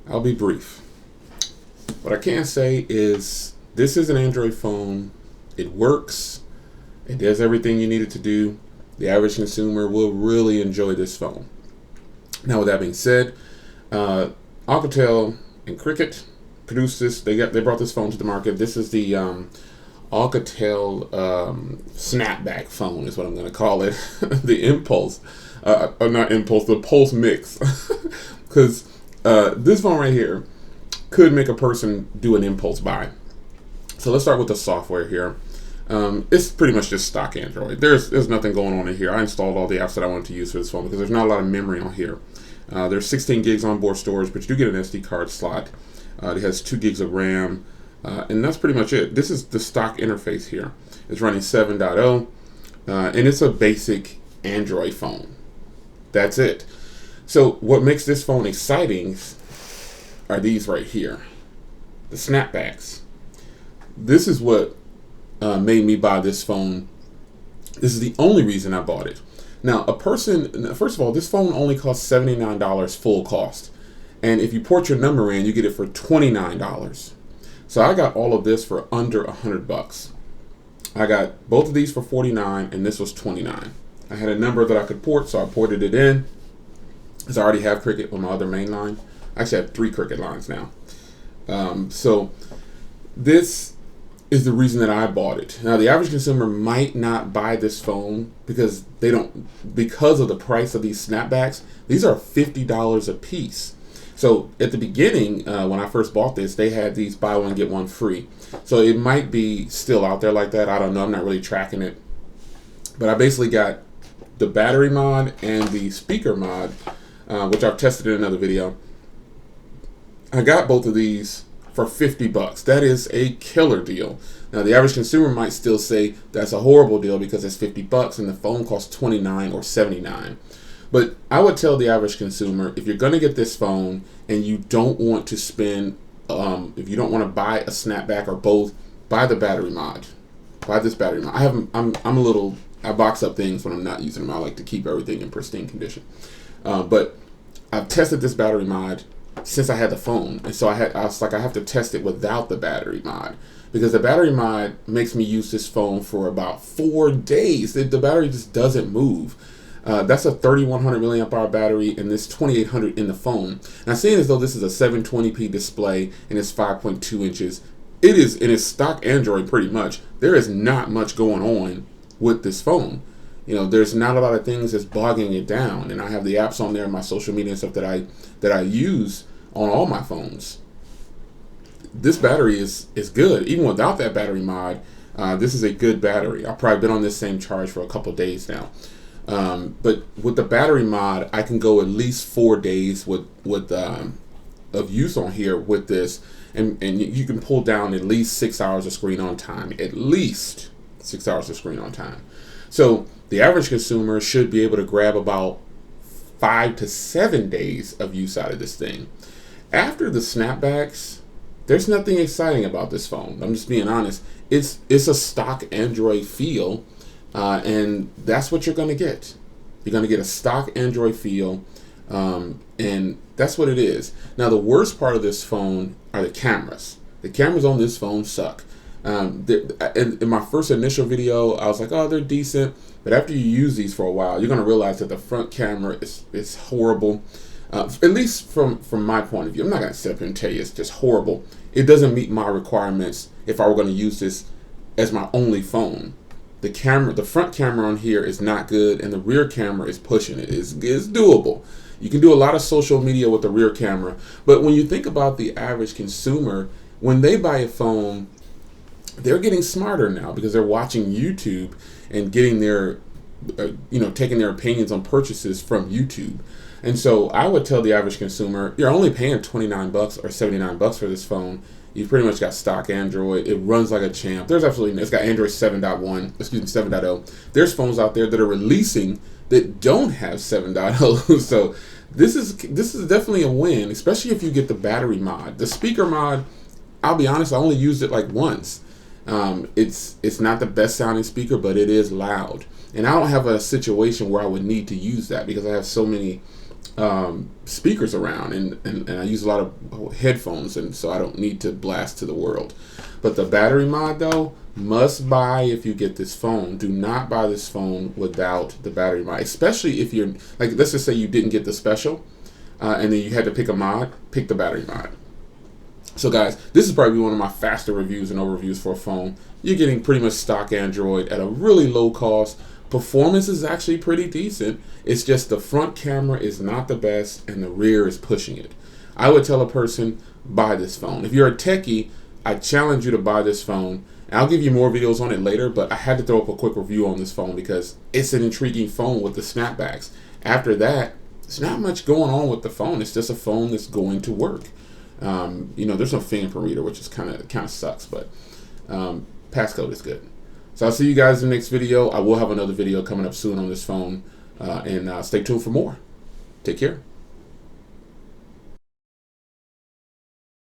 I'll be brief. What I can say is this is an Android phone. It works. It does everything you need it to do. The average consumer will really enjoy this phone. Now, with that being said, Alcatel and Cricket produced this. They brought this phone to the market. This is the Alcatel snapback phone is what I'm going to call it. The Impulse, not Impulse, the PulseMix, because this phone right here could make a person do an impulse buy. So let's start with the software here. It's pretty much just stock Android. There's nothing going on in here. I installed all the apps that I wanted to use for this phone because there's not a lot of memory on here. There's 16 gigs onboard storage, but you do get an SD card slot. It has 2 gigs of RAM, and that's pretty much it. This is the stock interface here. It's running 7.0, and it's a basic Android phone. That's it. So what makes this phone exciting are these right here, the snapbacks. This is what made me buy this phone. This is the only reason I bought it. Now, first of all, this phone only costs $79 full cost. And if you port your number in, you get it for $29. So I got all of this for under $100. I got both of these for $49, and this was $29. I had a number that I could port, so I ported it in. Because I already have Cricket on my other main line. I actually have 3 Cricket lines now. So this is the reason that I bought it. Now, the average consumer might not buy this phone because of the price of these snapbacks. These are $50 a piece. So at the beginning, when I first bought this, they had these buy one get one free. So it might be still out there like that. I don't know. I'm not really tracking it. But I basically got the battery mod and the speaker mod, which I've tested in another video. I got both of these for $50. That is a killer deal. Now, the average consumer might still say that's a horrible deal because it's $50 and the phone costs $29 or $79. But I would tell the average consumer, if you're going to get this phone and you don't want to spend, if you don't want to buy a snapback or both, buy the battery mod. Buy this battery mod. I box up things when I'm not using them. I like to keep everything in pristine condition. But I've tested this battery mod since I had the phone, and so I was like, I have to test it without the battery mod, because the battery mod makes me use this phone for about 4 days. The battery just doesn't move. That's a 3100 milliamp hour battery, and this 2800 in the phone. Now, seeing as though this is a 720p display and it's 5.2 inches, it is in its stock Android pretty much. There is not much going on with this phone. You know, there's not a lot of things that's bogging it down, and I have the apps on there, my social media and stuff that I use on all my phones. This battery is good. Even without that battery mod, this is a good battery. I've probably been on this same charge for a couple of days now. But with the battery mod, I can go at least 4 days of use on here with this, and you can pull down at least 6 hours of screen on time. At least 6 hours of screen on time. So the average consumer should be able to grab about 5 to 7 days of use out of this thing. After the snapbacks, there's nothing exciting about this phone. I'm just being honest. It's a stock Android feel, and that's what you're going to get. You're going to get a stock Android feel, and that's what it is. Now, the worst part of this phone are the cameras. The cameras on this phone suck. In my first initial video, I was like, oh, they're decent. But after you use these for a while, you're going to realize that the front camera is horrible. At least from my point of view. I'm not going to sit up here and tell you it's just horrible. It doesn't meet my requirements if I were going to use this as my only phone. The front camera on here is not good, and the rear camera is pushing it. It's doable. You can do a lot of social media with the rear camera. But when you think about the average consumer, when they buy a phone, they're getting smarter now because they're watching YouTube and getting their, taking their opinions on purchases from YouTube. And so I would tell the average consumer, you're only paying $29 or $79 for this phone. You've pretty much got stock Android. It runs like a champ. It's got Android 7.0. There's phones out there that are releasing that don't have 7.0. So this is definitely a win, especially if you get the battery mod. The speaker mod, I'll be honest, I only used it like once. It's not the best sounding speaker, but it is loud. And I don't have a situation where I would need to use that because I have so many speakers around, and I use a lot of headphones, and so I don't need to blast to the world. But the battery mod though, must buy if you get this phone. Do not buy this phone without the battery mod, especially if you're like, let's just say you didn't get the special, and then you had to pick a mod. Pick the battery mod. So guys, this is probably one of my faster reviews and overviews for a phone. You're getting pretty much stock Android at a really low cost. Performance is actually pretty decent. It's just the front camera is not the best and the rear is pushing it. I would tell a person, buy this phone. If you're a techie, I challenge you to buy this phone. And I'll give you more videos on it later, but I had to throw up a quick review on this phone because it's an intriguing phone with the snapbacks. After that, there's not much going on with the phone. It's just a phone that's going to work. There's no fingerprint reader, which is kind of sucks, but passcode is good. So I'll see you guys in the next video. I will have another video coming up soon on this phone, and stay tuned for more. Take care.